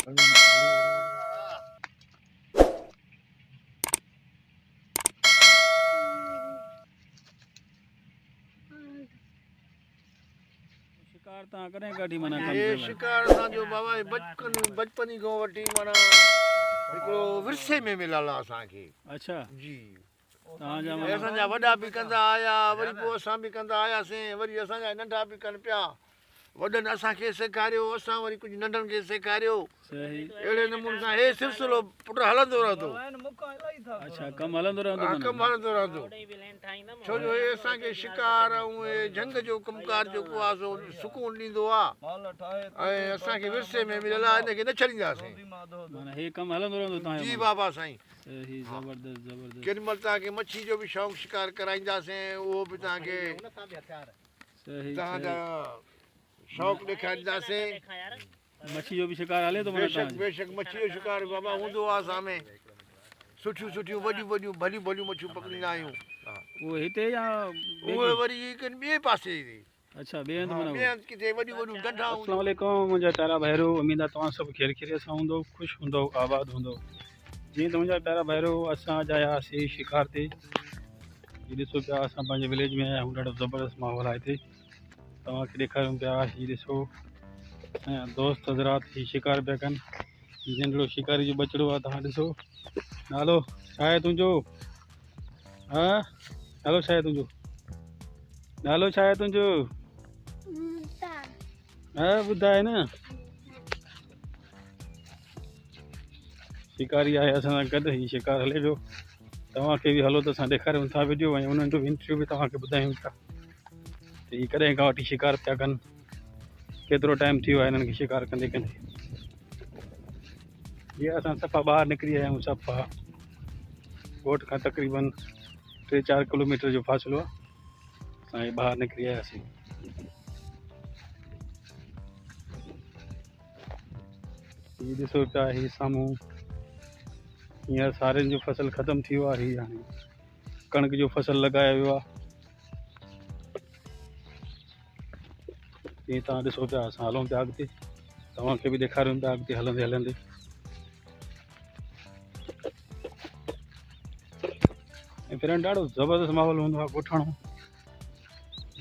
शिकार तव्हां कॾहिं कढी माना ये शिकार असांजो बाबा बचपन ई खां वठी माना हिकिड़ो विरसे में मिलियल आहे असांखे। अच्छा जी तव्हांजा ऐं माना असांजा वॾा बि कंदा आया, वरी पोइ असां बि कंदा आयासीं, वरी असांजा नंढा बि कनि पिया। वॾनि असांखे सेखारियो, असां वरी कुझु नंढनि खे सेखारियो। सही अहिड़े नमूने सां हे सिलसिलो पुट हलंदो रहंदो। अच्छा कमु हलंदो रहंदो हा, माना? कमु हलंदो रहंदो। छो जो हे असांखे शिकार ऐं हे जंग जो कमकार जेको आहे सो सुकून ॾींदो आहे ऐं असांखे विरसे में मिलियल आहे, हिनखे न छॾींदासीं। माना हे कमु हलंदो रहंदो तव्हांजो? जी बाबा साईं। सही ज़बरदस्त ज़बरदस्त। केॾी महिल तव्हांखे मच्छी जो बि शौक़ु शिकार कराईंदासीं, उहो बि तव्हांखे सही तव्हांजा शौक़ु ॾेखारींदासीं। मच्छी जो बि शिकार हले थो माना बेशक तव्हांजो? बेशक मच्छी जो शिकार बाबा हूंदो आहे असां में। सुठियूं सुठियूं वॾियूं वॾियूं भलियूं भलियूं मच्छियूं पकड़ींदा आहियूं। उहो हिते या उहे वरी ॿिए पासे ते। अच्छा ॿिए हंधि माना? ॿिए हंधि किथे वॾियूं वॾियूं ढंढा हूंदियूं। अस्सलाम वालेकुम मुंहिंजा प्यारा भाइरो, उमेद आहे तव्हां सभु ख़ैर ख़ैरियत सां हूंदो, ख़ुशि हूंदो, आबाद हूंदो। जीअं त मुंहिंजा प्यारा भाइरो असां अॼु आयासीं शिकार ते। हीअ ॾिसो पिया असां पंहिंजे विलेज में आया आहियूं, ॾाढो ज़बरदस्त माहौल आहे हिते। तव्हांखे ॾेखारियूं पिया हीअ ॾिसो असांजा दोस्त हज़रात हीअ शिकार पिया कनि। हीअ नंढिड़ो शिकारी जो बचिड़ो आहे, तव्हां ॾिसो। नालो छा आहे तुंहिंजो? हा नालो छा आहे तुंहिंजो? नालो छा आहे तुंहिंजो? हा ॿुधाए न। शिकारी आहे असां सां गॾु, हीउ शिकार हले पियो। तव्हांखे बि हलो त असां ॾेखारियूं था वीडियो ऐं उन्हनि जो इंटरव्यू बि तव्हांखे ॿुधायूं था त हीअ कॾहिं खां वठी शिकार पिया कनि, केतिरो टाइम थी वियो आहे हिननि खे शिकार कंदे कंदे। हीअ असां सफ़ा ॿाहिरि निकिरी आया आहियूं, सफ़ा ॻोठ खां तक़रीबन 3-4 किलोमीटर जो फ़ासिलो आहे। असां हीअ ॿाहिरि निकिरी आयासीं। हीअ ॾिसो पिया हीअ साम्हूं हींअर सारियुनि जो फसल ख़तमु थी वियो आहे। हीअ हाणे कणिक जो फसल लॻायो वियो आहे। हीअं तव्हां ॾिसो पिया असां हलूं पिया अॻिते, तव्हांखे बि ॾेखारियूं पिया अॻिते हलंदे हलंदे। ऐं पहिरियों ॾाढो ज़बरदस्त माहौल हूंदो आहे ॻोठाणो।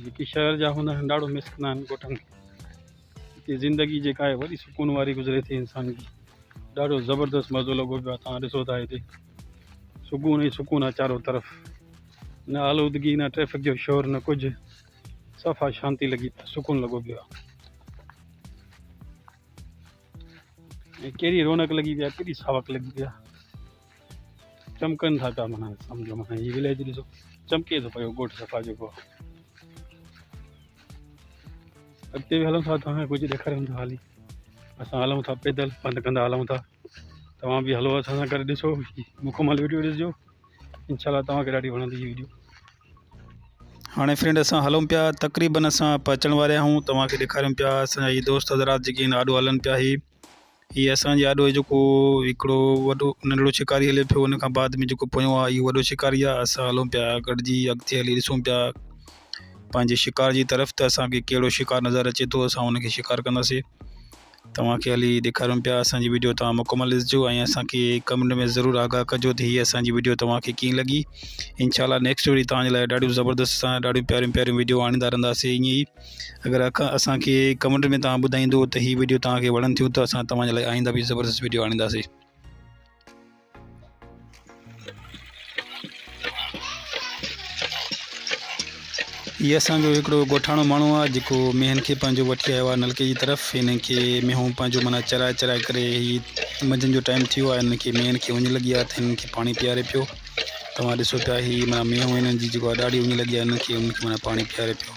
जेके शहर जा हूंदा आहिनि ॾाढो मिस कंदा आहिनि ॻोठनि खे। हिते ज़िंदगी जेका आहे वॾी सुकून वारी गुज़रे थी इंसान जी। ॾाढो ज़बरदस्त मज़ो लॻो पियो आहे। तव्हां ॾिसो था हिते सुकून ई सुकून आहे चारों तरफ़, न आलूदगी, न ट्रैफिक जो शोर, न कुझु, सफ़ा शांती लॻी पियो, सुकून लॻो पियो आहे। ऐं कहिड़ी रौनक लॻी पई आहे, केॾी सावक लॻी पई आहे, चमकनि था पिया माना। सम्झो माना हीअ विलेज ॾिसो चमके थो पियो ॻोठ सफ़ा जेको आहे। अॻिते बि हलूं था, तव्हांखे कुझु ॾेखारियूं था। हाली असां हलूं था पैदल, पंधु कंदा हलूं था। तव्हां बि हलो असां सां गॾु, ॾिसो मुकमल वीडियो ॾिसिजो, इंशाल्लाह तव्हांखे ॾाढी वणंदी हीअ वीडियो। हाणे फ्रेंड असां हलूं पिया, तक़रीबन असां पहुचण वारा आहियूं। तव्हांखे ॾेखारियूं पिया असांजा हीअ दोस्त हज़रात जेके आहिनि आॾो हलनि पिया। हीअ असांजे आॾो जेको हिकिड़ो वॾो नंढिड़ो शिकारी हले पियो, हुन खां बाद में जेको पोयों आहे इहो वॾो शिकारी आहे। असां हलूं पिया गॾिजी अॻिते हली, ॾिसूं पिया पंहिंजे शिकार जी तरफ़ त असांखे कहिड़ो शिकार नज़र अचे थो, असां हुनखे शिकार कंदासीं। तव्हांखे हली ॾेखारियूं पिया असांजी वीडियो, तव्हां मुकमल ॾिसिजो ऐं असांखे कमेंट में ज़रूरु आगाह कजो त हीअ असांजी वीडियो तव्हांखे कीअं लॻी। इंशाल्लाह नेक्स्ट वरी तव्हांजे लाइ ॾाढियूं ज़बरदस्त सां ॾाढियूं प्यारियूं प्यारियूं वीडियो आणींदा रहंदासीं ईअं ई। अगरि असांखे कमेंट में तव्हां ॿुधाईंदो त हीअ वीडियो तव्हांखे वणनि थियूं त असां तव्हांजे लाइ आईंदा बि ज़बरदस्त वीडियो आणींदासीं। हीअ असांजो हिकिड़ो ॻोठाणो माण्हू आहे जेको मेहन खे पंहिंजो वठी आयो आहे नलके जी तरफ़। हिन खे मेहूं पंहिंजो माना चराए चराए करे हीअ मंझंदि जो टाइम थी वियो आहे, हिन खे मेहन खे उञ लॻी आहे त हिननि खे पाणी पीआरे पियो। तव्हां ॾिसो पिया हीअ माना मेहूं हिननि जी जेको आहे ॾाढी उञ लॻी आहे, हिननि खे उनखे माना पाणी पीआरे पियो।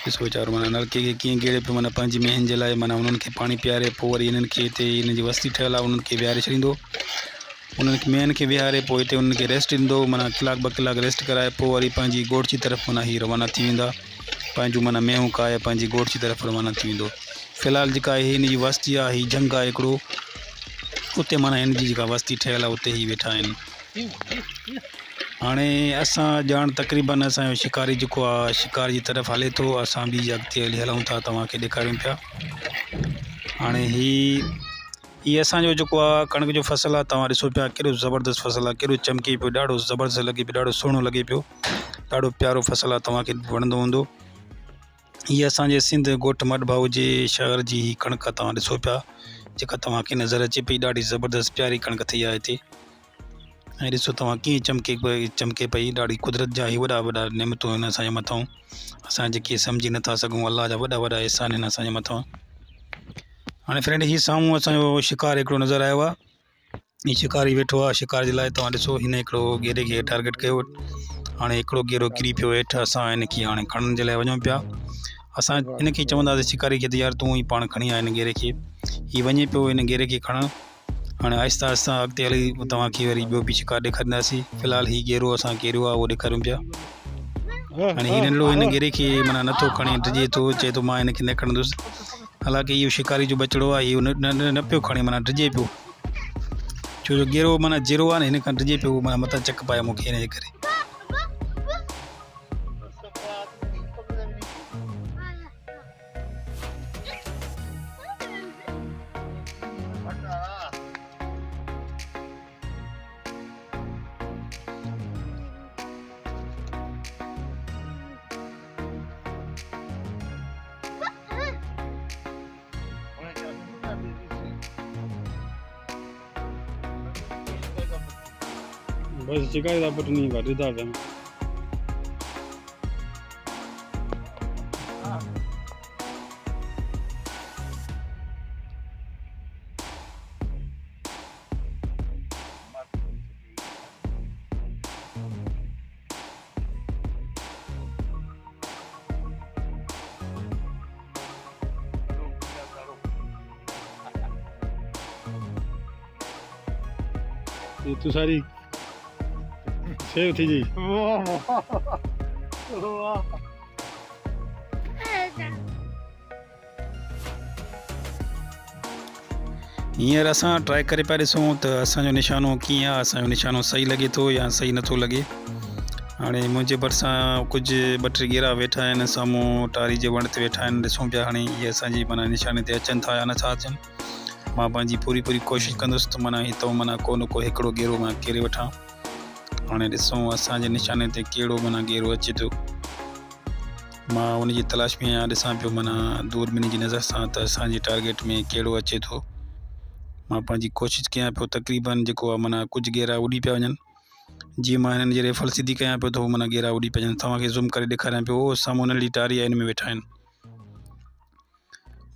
ॾिसो वीचारो माना नलके खे कीअं गेड़े पियो, माना पंहिंजी मेहन जे लाइ माना उन्हनि खे पाणी पीआरे, पोइ वरी हिननि खे हिते हिन जी वस्ती ठहियलु आहे, उन्हनि खे विहारे छॾींदो। उन्हनि खे मेहन खे विहारे पोइ हिते उन्हनि खे रेस्ट ॾींदो, माना 1-2 कलाक रेस्ट कराए पोइ वरी पंहिंजी ॻोठ जी तरफ़ माना हीअ रवाना थी वेंदा। पंहिंजो माना मेहूं खाए पंहिंजी ॻोठ जी तरफ़ रवाना थी वेंदो। फ़िलहालु जेका आहे हिन जी वस्ती आहे, हीअ जंग आहे हिकिड़ो, उते माना हिन जी जेका वस्ती ठहियलु आहे उते ई वेठा आहिनि। हाणे असां ॼाण तक़रीबन असांजो शिकारी जेको आहे शिकार जी तरफ़ हले थो, असां बि अॻिते हली हलूं था, तव्हांखे ॾेखारियूं पिया। हाणे ये असांजो जेको आहे कणिक जो फसल आहे। तव्हां ॾिसो पिया केॾो ज़बरदस्त फसल आहे, केॾो चमके पियो, ॾाढो ज़बरदस्त लॻे पियो, ॾाढो सुहिणो लॻे पियो, ॾाढो प्यारो फसल आहे, तव्हांखे वणंदो हूंदो। ये असांजे सिंध ॻोठ मडभाऊ जे शहर जी ही कणिक आहे, तव्हां ॾिसो पिया जेका तव्हांखे नज़र अचे पई, ॾाढी ज़बरदस्त प्यारी कणिक थी आहे हिते। ऐं ॾिसो तव्हां कीअं चमके पई, ॾाढी कुदरत जा ही वॾा वॾा नेमतूं आहिनि असांजे मथां, असां जेके सम्झी नथा सघूं, अलाह जा वॾा वॾा एहसान आहिनि असांजे मथां। हाणे फ्रेंड ही साम्हूं असांजो शिकार हिकिड़ो नज़र आयो आहे, ही शिकारी वेठो आहे शिकार जे लाइ। तव्हां ॾिसो हिन हिकिड़ो गेरे खे टारगेट कयो, हाणे हिकिड़ो गेरो किरी पियो हेठि, असां हिनखे हाणे खणण जे लाइ वञूं पिया। असां हिनखे चवंदासीं शिकारी खे त यार तूं ई पाण खणी आ हिन गेरे खे, हीउ वञे पियो हिन गेरे खे खणणु। हाणे आहिस्ता आहिस्ता अॻिते हली तव्हांखे वरी ॿियो बि शिकार ॾेखारींदासीं। फ़िलहालु हीउ गेरो असां केरियो आहे उहो ॾेखारियूं पिया। हाणे हीउ नंढिड़ो हिन गेरे खे माना नथो खणे, डिॼे थो, चए थो मां हिनखे न खणंदुसि। हालांकि इहो शिकारी जो बचिड़ो आहे, इहो न पियो खणे, माना डिॼे पियो, छो जो गेरो माना जीरो आहे न, हिन खां डिॼे पियो, माना मथां चक पाए मूंखे हिन जे करे। बस शिकारी का पुट नहीं घटता है। ये तो सारी सेव थी जी। हींअर असां ट्राई करे पिया ॾिसूं त असांजो निशानो कीअं आहे, असांजो निशानो सही लॻे थो या सही नथो लॻे। हाणे मुंहिंजे भरिसां कुझु ॿ टे गेरा वेठा आहिनि, साम्हूं टारी जे वण ते वेठा आहिनि, ॾिसूं पिया हाणे इहे असांजी माना निशाने ते अचनि था या नथा अचनि। मां पंहिंजी पूरी कोशिशि कंदुसि त माना हितां माना को न को हिकिड़ो गेरो मां केरे वठां। हाणे ॾिसूं असांजे निशाने ते कहिड़ो माना गेरो अचे थो, मां उन जी तलाश में आहियां, ॾिसां पियो माना दूरबीनी जी नज़र सां त असांजे टारगेट में कहिड़ो अचे थो। मां पंहिंजी कोशिशि कयां पियो, तक़रीबन जेको आहे माना कुझु गेरा उॾी पिया वञनि। जीअं मां हिननि जी रेफल सिधी कयां पियो त उहो माना गेरा उॾी पिया वञनि। तव्हांखे ज़ूम करे ॾेखारियां पियो, उहो साम्हूं नंढी टारी आहे, हिन में वेठा आहिनि।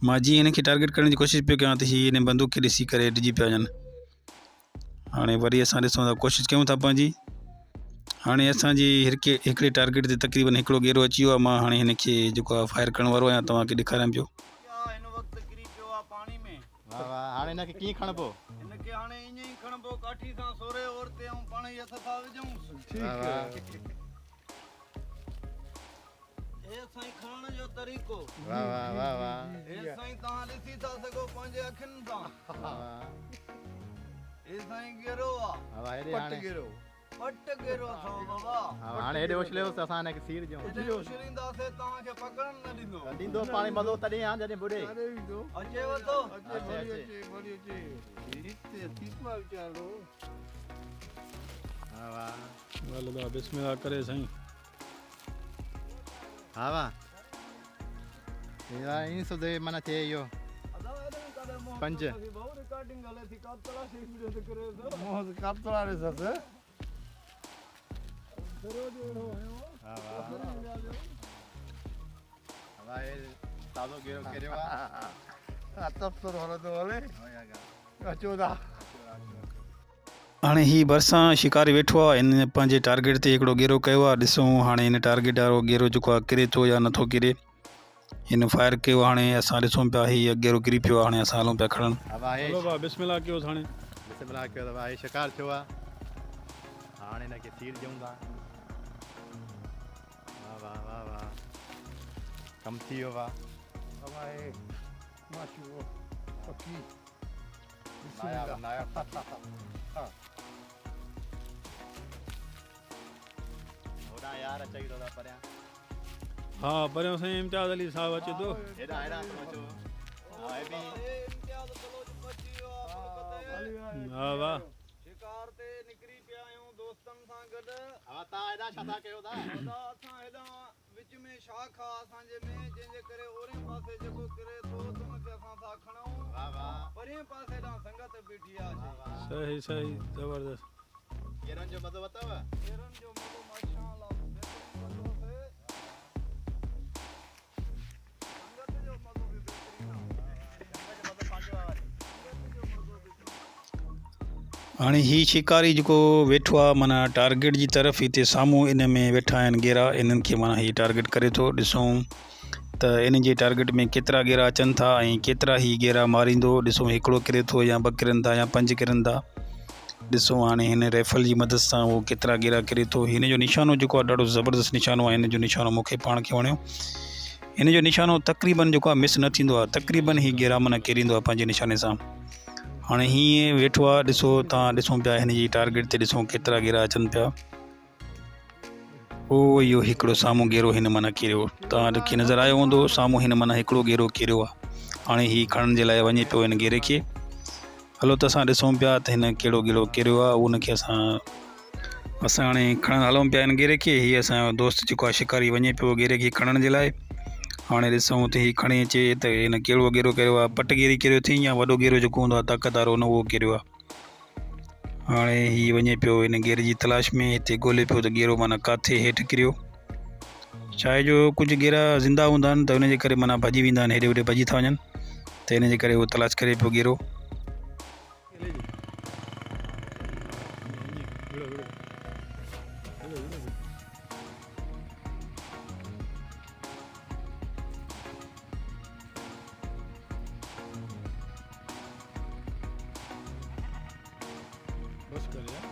मां जीअं हिनखे टारगेट करण जी कोशिशि पियो कयां त हीअ हिन बंदूक खे ॾिसी करे डिॼी पिया वञनि। हाणे वरी असां ॾिसूं था, कोशिशि कयूं था पंहिंजी। हाणे असांजी हिकिड़े टारगेट ते तक़रीबन हिकिड़ो गेरो अची वियो आहे। मां हाणे हिनखे जेको आहे फायर करण वारो आहियां, तव्हांखे ॾेखारियां पियो। हाणे हिनखे कीअं खणबो? हिनखे हाणे ईअं ई खणबो, काठी सां सोरे और ते ऐं पाण ई हथ सां विझूं। ठीक है। हे साईं खणण जो तरीक़ो। वाह वाह वाह वाह। हे साईं तव्हां ॾिसी था सघो पंहिंजे अखियुनि सां। हे साईं गेरो आहे, पट गेरो। पट गेरो अथव बाबा। हाणे हेॾे उछलियो त असां हिनखे सीर ॾियूं। हेॾे उछलींदासीं तव्हांखे पकड़ण न ॾींदो। ॾींदो पाणी मज़ो तॾहिं आहे जॾहिं बुॾे अचेव थो। वाह बिस्मिल्लाह करे साईं। हा वाह ईअं सुधे माना थिए इहो पंज रिकॉर्डिंग हले थी, कातला शेख वीडियो ते करे थो। मोहन कातला रे सस हा वाह ताज़ो गेरो करियो आहे। तफ़्सर हलंदो हले अचो था। हाणे ही भरिसां शिकारी वेठो आहे, हिन पंहिंजे टारगेट ते हिकिड़ो गेरो कयो आहे। ॾिसूं हाणे हिन टारगेट वारो गेरो जेको आहे किरे थो या नथो किरे। हिन फायर कयो, हाणे असां ॾिसूं पिया हीअ गेरो किरी पियो आहे। हाणे असां हलूं पिया खणण। हलो भाउ बिस्मिल्लाह कयो हाणे। बिस्मिल्लाह कयो त भाई शिकार थियो आहे। हाणे हिनखे सीर ॾियूं था। वाह वाह वाह वाह कमु थी वियो आहे। यार अची थो परियां। हा परियां साईं इम्तियाज़ अली साहब अचे थो। हेॾा हेॾा अचो। हा बि इम्तियाज़ बलोच पची वियो आहे। वाह वाह शिकार ते निकरी पिया आहियूं दोस्तनि सां गॾु हा तव्हां हेॾा छा था कयो था दादा असां हेॾां विच में शाख आहे असांजे में जंहिंजे करे ओरे पासे जेको किरे थो हुनखे असां था खणूं वाह वाह परे पासे ॾांहुं संगत बीठी आहे सही सही ज़बरदस्त केरनि जो मज़ो अथव केरनि जो मज़ो माशाअल्लाह बहितरीनु मज़ो आहे संगत जो मज़ो बि बहितरीनु आहे हाणे ही शिकारी जेको वेठो आहे माना टारगेट जी तरफ़ हिते साम्हूं इन में वेठा आहिनि गेरा इन्हनि खे माना ही टारगेट करे थो ॾिसूं त इन जे टारगेट में केतिरा गेरा अचनि था ऐं केतिरा ही गेरा मारींदो ॾिसूं हिकिड़ो किरे थो या ॿ किरनि था या 5 किरनि था ॾिसूं हाणे हिन राइफल जी मदद सां उहो केतिरा गेरा किरे थो हिन जो निशानो जेको आहे ॾाढो ज़बरदस्त निशानो आहे हिन जो निशानो मूंखे पाण खे वणियो हिन जो निशानो तक़रीबन जेको आहे मिस न थींदो आहे तक़रीबन ही गेरा माना किरींदो आहे पंहिंजे निशाने सां हाणे हीअं वेठो आहे ॾिसो तव्हां ॾिसूं पिया हिन जी टारगेट ते ॾिसूं केतिरा गेरा अचनि पिया ओ इहो हिकिड़ो साम्हूं गेरो हिन माना किरियो तव्हांखे नज़र आयो हूंदो साम्हूं हिन माना हिकिड़ो गेरो किरियो आहे हाणे हीउ खणण जे लाइ वञे पियो हिन गेरे खे हलो त असां ॾिसूं पिया त हिन कहिड़ो गेरो किरियो आहे उनखे असां हाणे खणणु हलूं पिया हिन गेरे खे हीअ असांजो दोस्त जेको आहे शिकारी वञे पियो गेरे खे खणण जे लाइ हाणे ॾिसूं त हीउ खणी अचे त हिन कहिड़ो गेरो करियो आहे पटगेरी किरियो अथई या वॾो गेरो जेको हूंदो आहे ताक़त वारो उहो किरियो आहे हाणे हीउ वञे पियो हिन गेरे जी तलाश में हिते ॻोल्हे पियो त गेरो माना किथे हेठि किरियो छा आहे जो कुझु गेरा ज़िंदा हूंदा आहिनि त हुनजे करे माना भॼी वेंदा आहिनि हेॾे होॾे भॼी था वञनि त हिन जे करे उहो तलाश करे पियो गेरो बस कर यार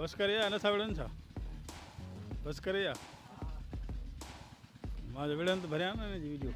बस करे या नथा विढ़नि छा बस करे या मां विढ़नि त भरियां न हिन जी वीडियो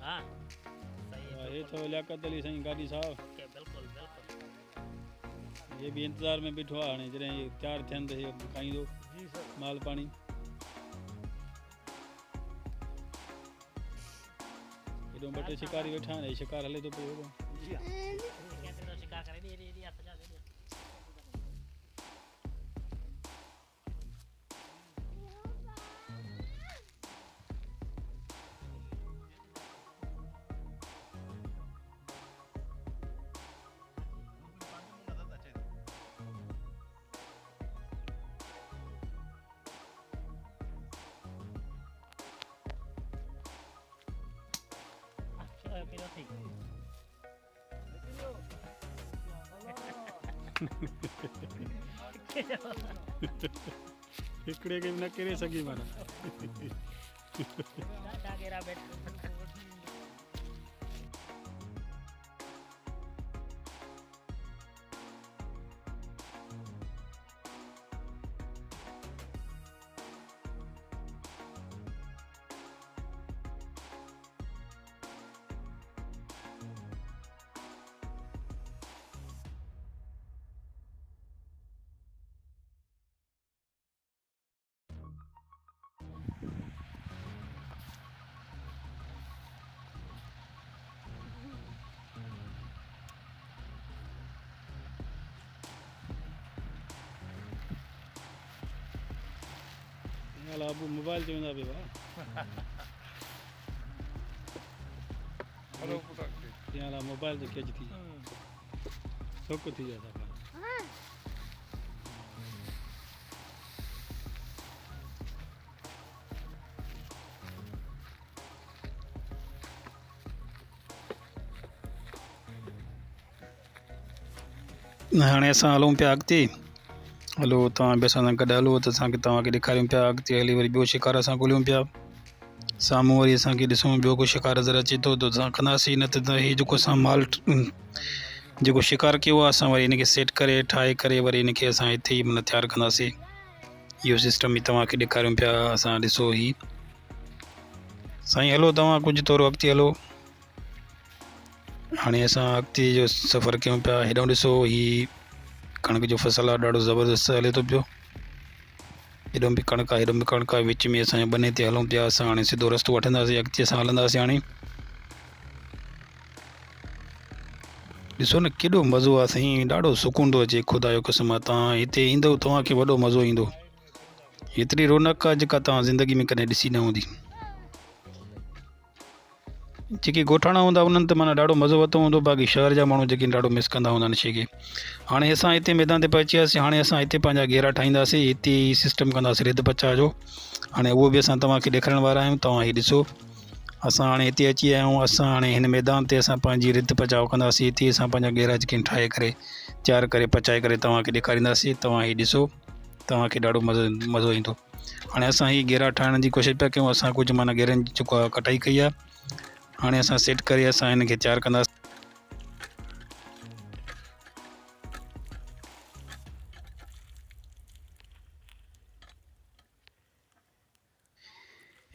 हाँ सही है ये तो लियाकत अली साईं गाड़ी साहब बिल्कुल बिल्कुल ये भी इंतज़ार में बीठो आहे हाणे जॾहिं ये तयारु थियनि त इहो खाईंदो माल पाणी हेॾो ॿ टे शिकारी वेठा आहिनि हे शिकार हले थो पियो कैसे तो शिकार करे दे दे सजा दे pero sí. हिकिड़े खे बि न किरे सघी माना ॾाढा गेरा बैठ अला अबू मोबाइल चवंदा पिया हलो पुटु या अला मोबाइल जो कैच थी सोक थी जा था हाणे असां हलूं पिया अॻिते हलो तव्हां बि असां सां गॾु हलो त असांखे तव्हांखे ॾेखारियूं पिया अॻिते हली वरी ॿियो शिकार असां ॻोल्हियूं पिया साम्हूं वरी असांखे ॾिसूं ॿियो को शिकार नज़र अचे थो त असां कंदासीं न त हीउ जेको असां माल जेको शिकार कयो आहे असां वरी हिनखे सेट करे ठाहे करे वरी हिनखे असां हिते ई माना तयारु कंदासीं इहो सिस्टम बि तव्हांखे ॾेखारियूं पिया असां ॾिसो ही साईं हलो तव्हां कुझु थोरो अॻिते हलो हाणे असां अॻिते जो सफ़र कयूं पिया हेॾो ॾिसो ही कणिक जो फसल आहे ॾाढो ज़बरदस्त हले थो पियो हेॾो बि कणिक आहे हेॾो बि कणिक आहे विच में असांजे बने ते हलूं पिया असां हाणे सिधो रस्तो वठंदासीं अॻिते असां हलंदासीं हाणे ॾिसो न केॾो मज़ो आहे साईं ॾाढो सुकून थो अचे ख़ुदा जो कसम आहे तव्हां हिते ईंदव तव्हांखे वॾो मज़ो ईंदो हेतिरी रौनक आहे जेका तव्हां ज़िंदगी में कॾहिं ॾिसी न हूंदी जेके ॻोठाणा हूंदा उन्हनि त माना ॾाढो मज़ो वरितो हूंदो बाक़ी शहर जा माण्हू जेके ॾाढो मिस कंदा हूंदा आहिनि शइ खे हाणे असां हिते मैदान ते पहुची वियासीं हाणे असां हिते पंहिंजा घेरा ठाहींदासीं हिते ई सिस्टम कंदासीं रिध पचा जो हाणे उहो बि असां तव्हांखे ॾेखारण वारा आहियूं तव्हां हीउ ॾिसो असां हाणे हिते अची विया आहियूं असां हाणे हिन मैदान ते असां पंहिंजी रिध पचाव कंदासीं हिते असां पंहिंजा घेरा जेके ठाहे करे तयारु करे पचाए करे तव्हांखे ॾेखारींदासीं तव्हां हीउ ॾिसो तव्हांखे ॾाढो मज़ो ईंदो हाणे असां हीउ घेरा ठाहिण जी कोशिशि पिया कयूं असां कुझु माना घेरनि जी जेको आहे कटाई कई आहे हाणे असां सेट करे असां हिनखे तयारु कंदासीं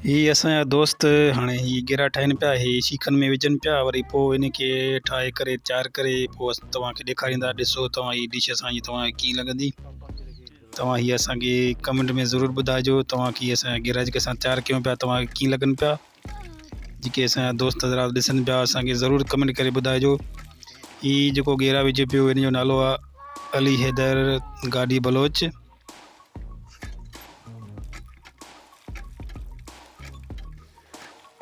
हीअ असांजा दोस्त हाणे हीअ घेरा ठाहिनि पिया हीअ शीखनि में विझनि पिया वरी पोइ हिनखे ठाहे करे तयारु करे पोइ तव्हांखे ॾेखारींदा ॾिसो तव्हां हीअ डिश असांजी तव्हांखे कीअं लॻंदी तव्हां हीअ असांखे कमेंट में ज़रूरु ॿुधाइजो तव्हांखे हीअ असांजा घेरा जेके असां तयारु कयूं पिया तव्हांखे कीअं लॻनि पिया जेके असांजा दोस्त हज़रात ॾिसनि पिया असांखे ज़रूरु कमेंट करे ॿुधाइजो हीअ जेको घेरा विझे पियो हिन जो नालो आहे अली हैदर गाॾी बलोच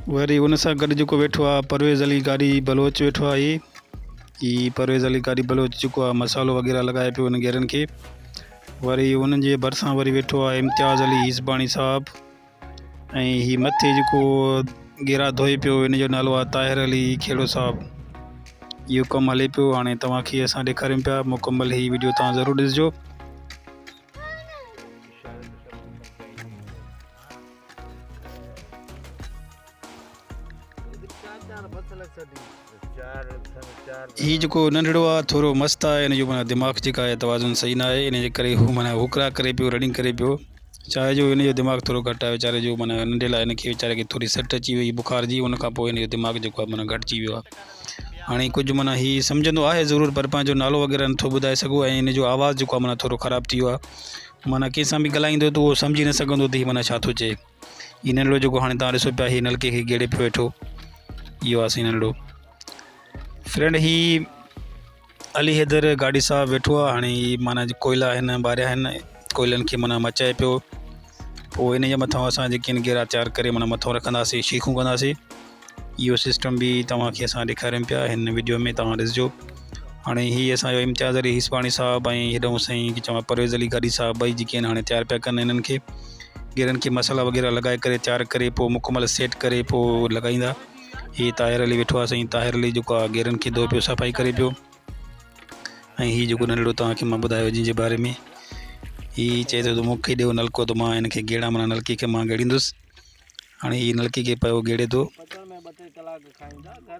वरी उन सां गॾु जेको वेठो आहे परवेज़ अली गाॾी बलोच वेठो आहे हीअ परवेज़ अली गाॾी बलोच जेको आहे मसालो वग़ैरह लॻाए पियो उन घेरनि खे वरी उन्हनि जे भरिसां वरी वेठो आहे इम्तियाज़ अली हिसबाणी साहबु ऐं हीअ मथे जेको घेरा धोए पियो हिन जो नालो आहे ताहिर अली खेड़ो साहबु इहो कमु हले पियो हाणे तव्हांखे असां ॾेखारियूं पिया मुकमल हीअ वीडियो तव्हां ज़रूरु ॾिसिजो हीअ जेको नंढड़ो आहे थोरो मस्तु आहे हिन जो माना दिमाग़ जेका आहे तवाज़ुन सही न आहे इन जे करे हू माना हुकरा करे पियो रनिंग करे पियो चाहे जो हिन जो दिमाग़ थोरो घटि आहे वीचारे जो माना नंढे लाइ हिनखे वीचारे खे थोरी सट अची वई बुखार जी उन खां पोइ हिन जो दिमाग़ जेको आहे माना घटिजी वियो आहे हाणे कुझु माना हीअ सम्झंदो आहे ज़रूरु पर पंहिंजो नालो वग़ैरह नथो ॿुधाए सघो ऐं हिन जो आवाज़ु जेको आहे माना थोरो ख़राबु थी वियो आहे माना कंहिंसां बि ॻाल्हाईंदो त उहो सम्झी न सघंदो त हीअ माना छा थो चए हीअ नंढड़ो जेको हाणे तव्हां ॾिसो पिया हीअ नलके खे गेड़े पियो वेठो इहो आहे साईं नंढड़ो फ्रेंड हीअ अली हैदर गाॾी साहब वेठो आहे हाणे माना कोयला हिन ॿारिया आहिनि कोयलनि खे माना मचाए पियो पोइ इन जे मथां असां जेके आहिनि घेरा तयारु करे माना मथां रखंदासीं शीखूं कंदासीं इहो सिस्टम बि तव्हांखे असां ॾेखारियूं पिया हिन वीडियो में तव्हां ॾिसिजो हाणे हीअ असांजो इम्तियाज़ अली हिसबाणी साहब ऐं हेॾो साईं की चवां परवेज़ अली गाॾी साहब ॿई जेके आहिनि हाणे तयारु पिया कनि हिननि खे घेरनि खे मसाला वग़ैरह लॻाए करे तयारु करे पोइ मुकमल सेट करे पोइ लॻाईंदा हीअ ताहिर अली वेठो आहे साईं ताहिर अली जेको आहे घेरनि खे धोए पियो सफ़ाई करे पियो ऐं हीअ जेको नंढड़ो तव्हांखे मां ॿुधायो जंहिंजे बारे में हीअ चए थो त मूंखे ॾियो नलको त मां हिनखे गेड़ा माना नलके खे मां गेड़ींदुसि हाणे हीअ नलके खे पियो गेड़े थो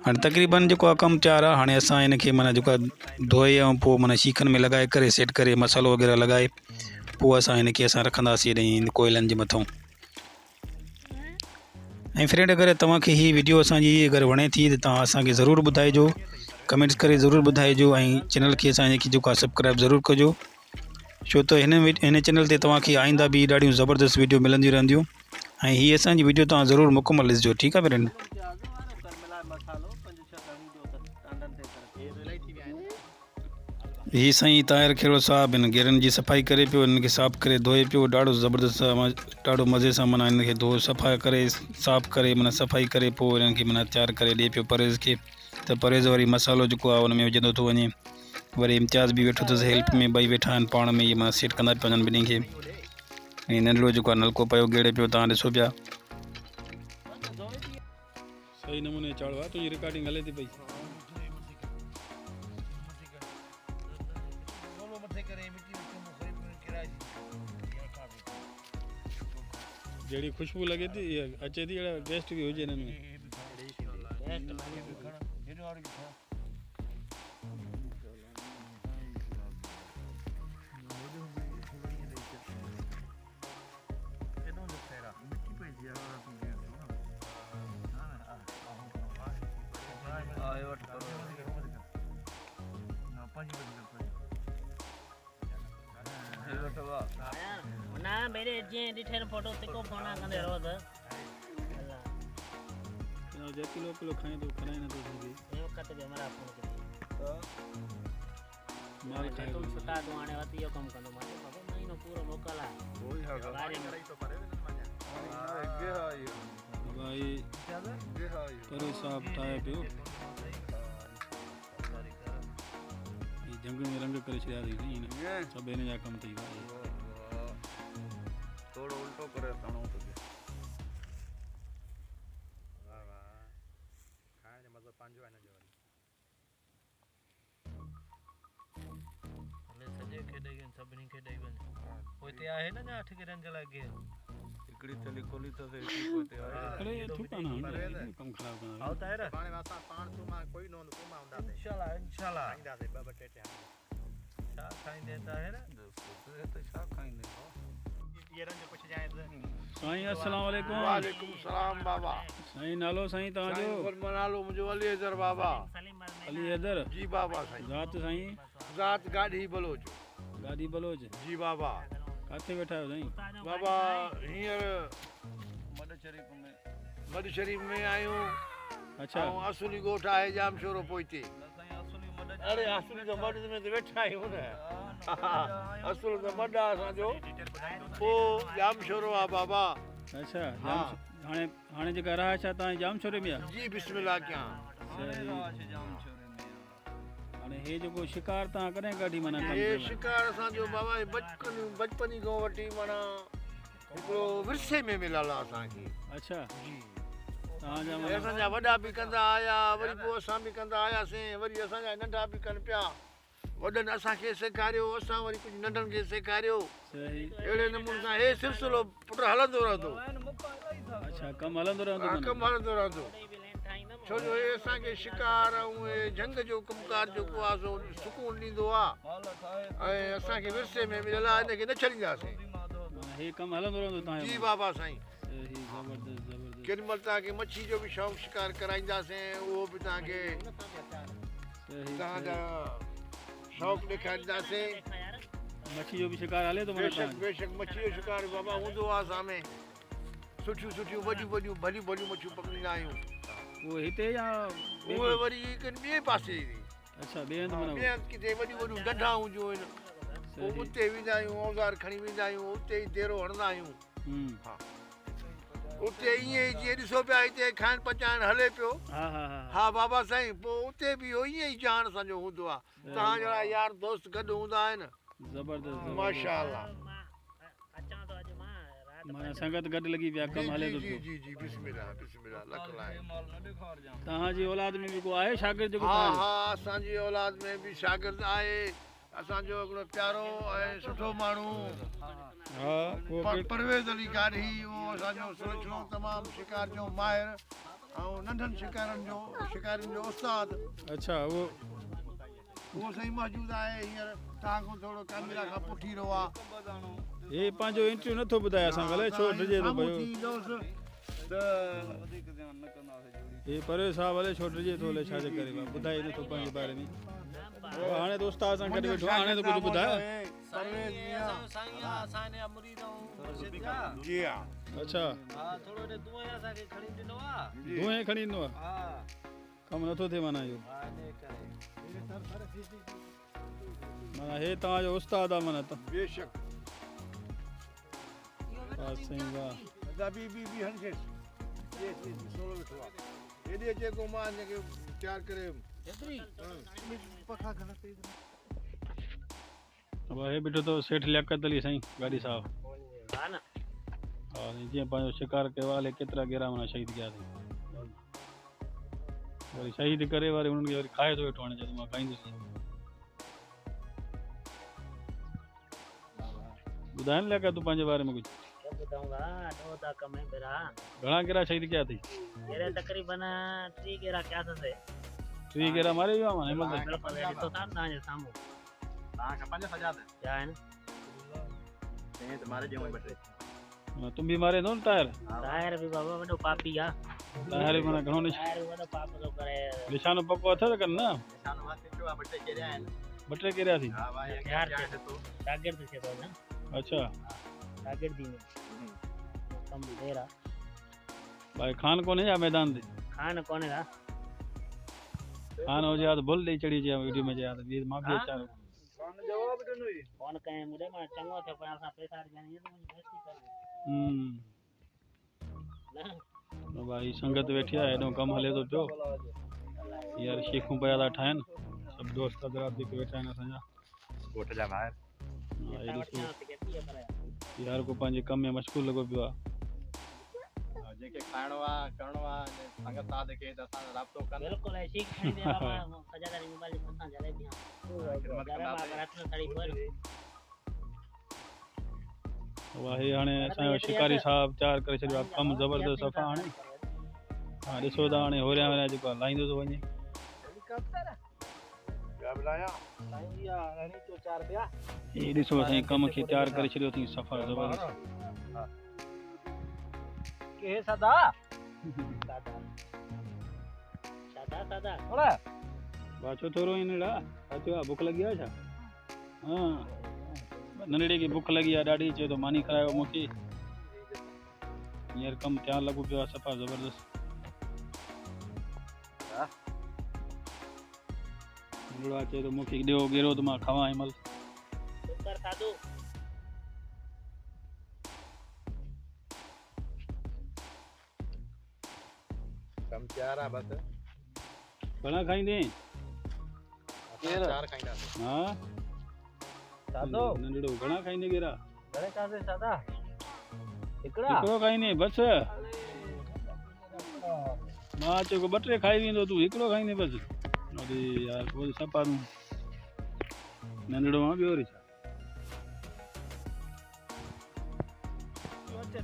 हाणे तक़रीबन जेको आहे कमु तयारु आहे हाणे असां हिनखे माना जेको आहे धोए ऐं पोइ माना शीखनि में लॻाए करे सेट करे मसालो वग़ैरह लॻाए पोइ असां हिनखे असां रखंदासीं हेॾे कोयलनि जे मथां ऐं फ्रेंड अगरि तव्हांखे हीअ वीडियो असांजी अगरि वणे थी त तव्हां असांखे ज़रूरु ॿुधाइजो कमेंट्स करे ज़रूरु ॿुधाइजो ऐं चैनल खे असांखे जेको आहे सब्सक्राइब ज़रूरु कजो छो त हिन चैनल ते तव्हांखे आईंदा बि ॾाढियूं ज़बरदस्त वीडियो मिलंदियूं रहंदियूं ऐं हीअ असांजी वीडियो तव्हां ज़रूरु मुकमल ॾिसिजो ठीकु आहे फ्रेंड ही साईं ताहिर खेड़ो साहब इन घेरनि जी सफ़ाई करे पियो, इनखे साफ़ करे धोए पियो। ॾाढो ज़बरदस्त ॾाढो मज़े सां माना इनखे धो सफ़ा करे साफ़ करे माना सफ़ाई करे पोइ इन्हनि खे माना तयारु करे ॾिए पियो परहेज़ खे। त परहेज़ वरी मसालो जेको आहे उन में विझंदो थो वञे। वरी इम्तियाज़ बि वेठो अथसि हेल्प में, ॿई वेठा आहिनि पाण में, इहे माना सेट कंदा पिया वञनि ॿिन्ही खे। ऐं नंढिड़ो जेको आहे नलको पियो गेड़े पियो, तव्हां ॾिसो पिया। सही नमूने चाढ़ो आहे, तुंहिंजी रिकॉर्डिंग हले थी पई। जहिड़ी खुशबू लॻे थी अचे थी अहिड़ा टेस्ट बि हुजे हिननि में। ना मेरे जे डिठे फोटो ते को फोना कंदे रहो त जे किलो खाए तो खाए ना तो सके ये वक्त भी हमारा फोन के माल खाए तुम सुता तो आने वाती यो कम कंदो माने बाबा महीनो पूरो मोकला वही है गाड़ी में भाई परे साहब ठाहे पियो। ये जंग में रंग करे छॾिया अथई नी सभु हिन जा कम थी विया। थोड़ो उल्टो करे तणो तो वाह वाह खाइण जो मज़ो पंहिंजो आहे हिन जो वरी हले सॼे खे ॾेई सभिनी खे ॾेई वञ पोइ हिते आहे न जा 8 गिरनि जे लाइ गेर हिकिड़ी थैली खोली त हिते अरे ये थूका ना कम खराब करना आओ ताहिर पाण असां पाण तूं मां कोई न हूंदो मां हूंदासीं इंशाल्लाह खाईंदासीं ॿ ॿ टे टे छा खाईंदे ताहिर त छा खाईंदे हींअरनि जो पुछजांइ त साईं अस्सलाम वालेकुम। वालेकुम सलाम बाबा। साईं नालो साईं तव्हांजो? साईं नालो मुंहिंजो अली हैदर बाबा। अली हैदर जी बाबा साईं। ज़ात साईं? ज़ात गाड़ी बलोच। गाड़ी बलोच? जी बाबा। किथे वेठा आहियो साईं? बाबा हींअर मड शरीफ में आहियूं। अच्छा ऐं असुली ॻोठ आहे जाम शोरो पोइते। अरे असुली त मड में त वेठा आहियूं न। असुल त मड आहे असांजो, पोइ जाम शोरो आहे बाबा। अच्छा हाणे जेका रहा छा तव्हां जाम छोरे में आहे? जी बिस्मिल्लाह कयां। हाणे हे जेको शिकार तव्हां कॾहिं कढी माना हे शिकार असांजो बाबा बचपन खां वठी माना हिकिड़ो विरसे में मिलियल आहे असांखे। अच्छा जी तव्हांजा असांजा वॾा बि कंदा आया, वरी पोइ असां बि कंदा आयासीं, वरी असांजा नंढा बि कनि पिया। वॾनि असांखे सेखारियो, असां वरी कुझु नंढनि खे सेखारियो। अहिड़े नमूने सां हे सिलसिलो पुट हलंदो रहंदो। अच्छा कमु हलंदो रहंदो? कमु हलंदो रहंदो। छो जो हे असांखे शिकार ऐं झंग जो कमकार जेको आहे सो सुकून ॾींदो आहे ऐं असांखे विरसे में मिलियल आहे, हिनखे न छॾींदासीं। हे कमु हलंदो रहंदो तव्हांजो? जी बाबा साईं। ज़बरदस्त ज़बरदस्त। केॾी महिल तव्हांखे मच्छी जो बि शौक़ु शिकार कराईंदासीं, उहो बि तव्हांखे तव्हांजा शौक़ु ॾेखारींदासीं। मच्छी जो बि शिकार हले थो? बेशक बेशक मच्छी जो शिकार बाबा हूंदो आहे असां में। सुठियूं सुठियूं वॾियूं वॾियूं भलियूं भलियूं मच्छियूं पकड़ींदा आहियूं। उहे हिते या उहे वरी ॿिए पासे? अच्छा ॿिए हंधि माना ॿिए हंधि किथे वॾियूं वॾियूं ॾंडा हूंदियूं आहिनि, पोइ उते वेंदा आहियूं, औज़ार खणी वेंदा आहियूं, उते ई देरो हणंदा आहियूं। हा उते ईअं ई जीअं ॾिसो पिया हिते खाइण पचाइण हले पियो। हा बाबा साईं, पोइ उते बि इहो ईअं ई जान असांजो हूंदो आहे। तव्हां जहिड़ा यार दोस्त गॾु हूंदा आहिनि। ज़बरदस्त माशाअल्लाह। माना संगत गॾु लॻी पिया कमु हले थो पियो। जी जी बिस्मिल्लाह बिस्मिल्लाह लख लाए। तव्हांजी औलाद में बि को आहे शागिर्द जेको? हा हा असांजी औलाद में बि शागिर्द आहे। असांजो हिकिड़ो प्यारो ऐं सुठो माण्हू परवेज़ अली गाड़ी, उहो असांजो सुठो तमामु शिकार जो माहिर ऐं नंढनि शिकारियुनि जो उस्ताद। अच्छा उहो सही मौजूदु आहे। हींअर तव्हां खां थोरो कैमरा खां पुठी रहो आहे। हे पंहिंजो इंटरव्यू नथो ॿुधाए असां भले छो डिजे थो पियो? हे परवेज़ साहब हले छो डिजे थो हले छाजे करे ॿुधाए नथो पंहिंजे बारे में? हाणे दोस्त सां गॾु वेठो आहे, हाणे त कुझु ॿुधाए। जी हा। अच्छा धुएं खणी ईंदो आहे? कमु नथो थिए माना इहो? माना हे तव्हांजो उस्ताद आहे माना त बेशक वाह साईं वाह दाबी बी हंसेस ये सोलो वेठो आहे हेॾे जेको मां हिनखे तयारु करे वाह हे बीठो अथव सेठ लियाकत अली साईं गाॾी साहब हा न हा जीअं पंहिंजो शिकार कयो आहे हले केतिरा गेरा माना शहीद कया अथई वरी शहीद करे वरी उन्हनि खे वरी खाए थो वेठो हाणे जॾहिं मां खाईंदुसि ॿुधाए न लियाकत तूं पंहिंजे बारे में कुझु क्या बताऊंगा दो दा कम है मेरा घणा गेरा शहीद कया अथई मेरे तकरीबन 3 गेरा क्या से 3 गेरा मारे वियो आहे माना हिनमहिल ताईं बिल्कुल तो था ना जे सामू तव्हां खे 5 सजा क्या है ना ते तुम्हारे जेवण बटे हाँ, तुम भी मारे दो न टायर टायर भी बाबा वडो पापी आ टायर भी माना घणो टायर वडो पाप तो करे निशानो पको अथव कन न निशान वास्ते जो बटे केरिया आहिनि बटे केरिया थी हा भाई यार यार तो टारगेट से तो ना अच्छा टारगेट दी में कम देरा भाई खान कोने या मैदान दे खान कोने का खान हो जा तो बोल दे चढ़ी जा वीडियो में जा तो ये मां भी चार जवाब ॾिनो फोन कए मुरे मां चंगो थे पर असा पैसा जानी ये तो मुझे बेइज्जती कर ना तो भाई संगत वेठी है एडो कम हले तो पियो यार शेखूं पया था ठाइन सब दोस्त हजरात भी वेठा आहिनि असांजा कोट जा ॿाहिरि ये ॾिसो यार को पंहिंजे कम में मशगूल लॻो पियो आहे जेके खाइणो आहे करिणो आहे संगत साथ के त असां राब्तो कनि बिल्कुल ऐसी खाई दे बाबा सजादारी मोबाइल में पता जले दिया जरा मां रात में खड़ी पर वाहे हाणे असांजो शिकारी साहब चार करे छॾियो आहे कमु ज़बरदस्त सफ़ा हाणे हा ॾिसो था हाणे होरिया होरिया जेको आहे लाहींदो थो वञे ॿिया बुलाया ही ॾिसो असांजे कम खे तयारु करे छॾियो अथई सफ़ा ज़बरदस्त के सदा सदा थोड़ा बाछो थोरो ईंदड़ा छा बुख लगी आहे छा हाँ नंढड़े खे बुख लगी आहे ॾाढी चए थो मानी खारायो मूंखे हींअर कमु तयारु लॻो पियो आहे सफ़ा ज़बरदस्त नंढड़ा चए थो मूंखे ॾियो गेरो त मां खावां हिनमहिल कर साधु कम तयार आहे बस घणा खाईंदे चार खाईंदा हाँ साधु नंढड़ो घणा खाईंदे गेरा घणे कासे सादा हिकिड़ो खाईंदे बस मां चयो 2-3 खाई वेंदो तूं हिकिड़ो खाईंदे बस अरे यार पोइ सफ़ा नंढड़ो मां ॿियो वरी छा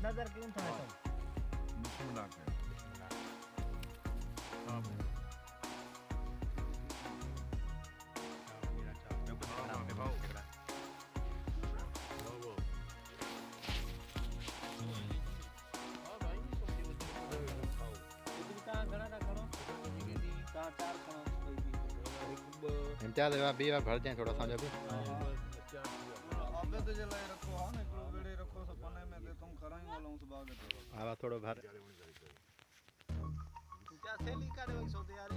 नजर क्यों था इम्तियाज़ बी भर जाए थोड़ा समझो भी अबे तो जलाए रखो हां ने को बेड़े रखो सब पने में ते तुम खराई वाला हूं सुबह के आवा थोड़ा भर तू क्या सेली करे वही सोते यार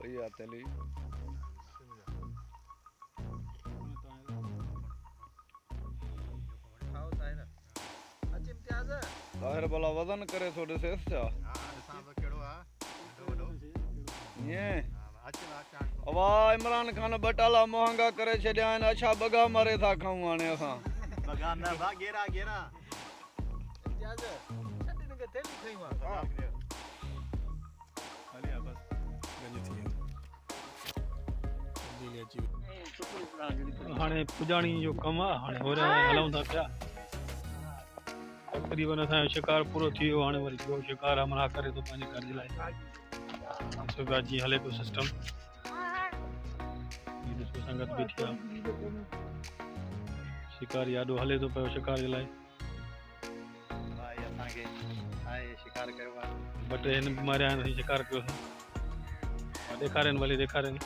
भैया तेली खाओ ताहिर अच्छा इम्तियाज ताहिर भला वजन करे थो ॾिसेसि छा हां साहब केड़ो आ वडो ईअं अच्छा अच्छा अवा इमरान खान बटाला महंगा करे छॾिया आहिनि अच्छा बगा मारे था खाऊं हाणे असां बगान ना बा गेरा गेरा इम्तियाज छड़ी ने के थेली खई वा हलिया बस गंज थी हाणे पुॼाणी जो कमु आहे हाणे होरिया हलूं था पिया तक़रीबन असांजो शिकार पूरो थी वियो हाणे वरी ॿियो शिकार अमरा करे थो पंहिंजे घर जे लाइ ॾिसो पिया जीअं हले पियो सिस्टम ॾिसो संगत बीठी आहे शिकारी ॾाढो हले थो पियो शिकार जे लाइ भाई असां के आए शिकार कयो आ 2-3 हिन बि मारिया आहिनि असीं शिकार कयोसीं ॾेखारनि भली ॾेखारनि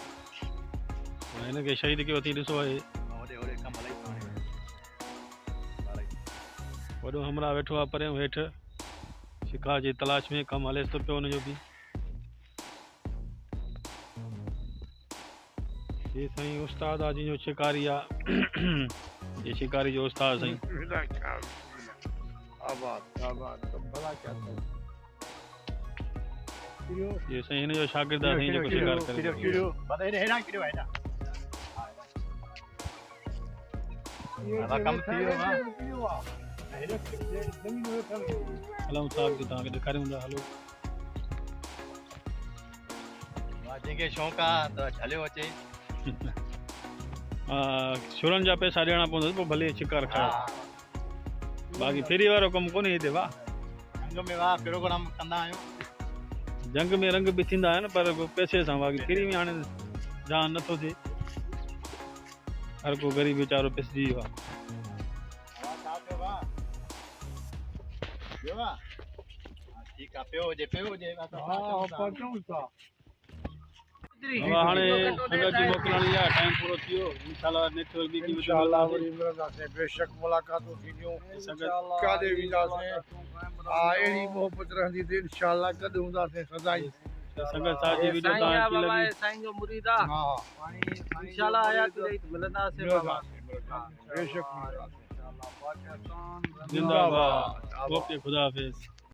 हिनखे शहीद कयो अथई ॾिसो आहे ओडे ओडे कम हलाई वॾो हमरा वेठो आहे परियां हेठि शिकार जी तलाश में कमु हलेसि थो पियो हुनजो बि ये साईं उस्ताद आज जो शिकारी आ ये शिकारी जो उस्ताद साईं आबाद तो भला क्या था ये साईं हिन जो शागिर्द आ साईं जो शिकार करे बदे रे ना किरो है ना आधा कम थी हो हलूं साहब की तव्हांखे ॾेखारियूं था हलो जेके शौक़ आ त हलियो अचे शुरनि जा पैसा ॾियणा पवंदसि पोइ भले शिकार खाए बाक़ी फेरी वारो कमु कोन्हे हिते वाह जंग में वाह प्रोग्राम कंदा आहियूं जंग में रंग बि थींदा आहिनि पर पैसे सां बाक़ी फेरी में हाणे जान नथो थिए हर को ग़रीब वीचारो पिसजी वियो आहे ठीक आहे पियो हुजे हाणे संगत जी मोकिलण लाइ टाइम पूरो थी वियो इंशाल्लाह नेटवर्क बि इंशाल्लाह वरी मिलंदासीं बेशक मुलाक़ातूं थींदियूं काॾे वेंदासीं अहिड़ी मोहबत रहंदी त इंशाल्लाह गॾु हूंदासीं सदाई संगत साहब जी वीडियो तव्हांखे लगी साईं जो मुरीद आहे इंशाल्लाह आयात मिलंदासीं बाबा बेशक जिंदाबाद ओके खुदा हाफिज़